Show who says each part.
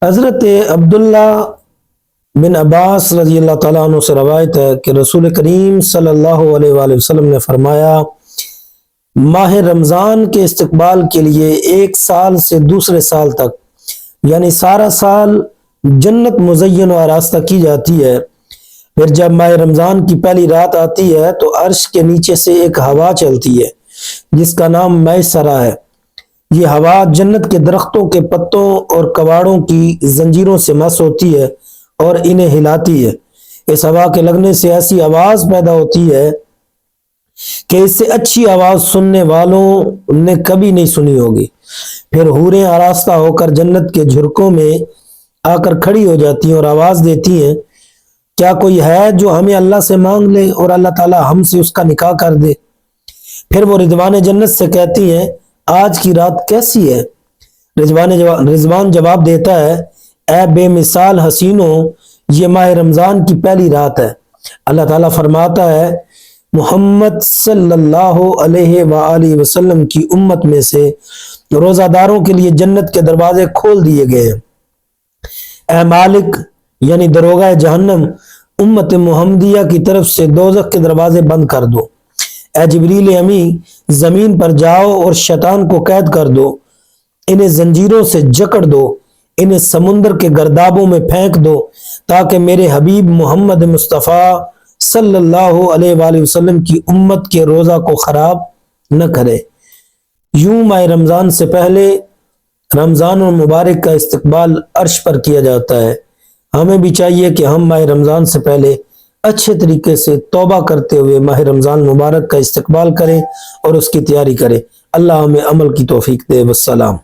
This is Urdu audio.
Speaker 1: حضرت عبداللہ بن عباس رضی اللہ تعالیٰ عنہ سے روایت ہے کہ رسول کریم صلی اللہ علیہ وآلہ وسلم نے فرمایا، ماہ رمضان کے استقبال کے لیے ایک سال سے دوسرے سال تک یعنی سارا سال جنت مزین و آراستہ کی جاتی ہے۔ پھر جب ماہ رمضان کی پہلی رات آتی ہے تو عرش کے نیچے سے ایک ہوا چلتی ہے جس کا نام میسرہ ہے۔ یہ ہوا جنت کے درختوں کے پتوں اور کواڑوں کی زنجیروں سے مس ہوتی ہے اور انہیں ہلاتی ہے۔ اس ہوا کے لگنے سے ایسی آواز پیدا ہوتی ہے کہ اس سے اچھی آواز سننے والوں نے کبھی نہیں سنی ہوگی۔ پھر حوریں آراستہ ہو کر جنت کے جھرکوں میں آ کر کھڑی ہو جاتی ہیں اور آواز دیتی ہیں، کیا کوئی ہے جو ہمیں اللہ سے مانگ لے اور اللہ تعالیٰ ہم سے اس کا نکاح کر دے؟ پھر وہ رضوان جنت سے کہتی ہیں، آج کی رات کیسی ہے؟ رضوان جواب دیتا ہے، اے بے مثال حسینوں، یہ ماہ رمضان کی پہلی رات ہے۔ اللہ تعالیٰ فرماتا ہے، محمد صلی اللہ علیہ وآلہ وسلم کی امت میں سے روزہ داروں کے لیے جنت کے دروازے کھول دیے گئے ہیں۔ اے مالک یعنی دروغہ جہنم، امت محمدیہ کی طرف سے دوزخ کے دروازے بند کر دو۔ اے جبریل امی، زمین پر جاؤ اور شیطان کو قید کر دو، انہیں زنجیروں سے جکڑ دو، انہیں سمندر کے گردابوں میں پھینک دو تاکہ میرے حبیب محمد مصطفیٰ صلی اللہ علیہ وآلہ وسلم کی امت کے روزہ کو خراب نہ کرے۔ یوں ماہ رمضان سے پہلے رمضان المبارک کا استقبال عرش پر کیا جاتا ہے۔ ہمیں بھی چاہیے کہ ہم ماہ رمضان سے پہلے اچھے طریقے سے توبہ کرتے ہوئے ماہ رمضان مبارک کا استقبال کریں اور اس کی تیاری کریں۔ اللہ ہمیں عمل کی توفیق دے۔ والسلام۔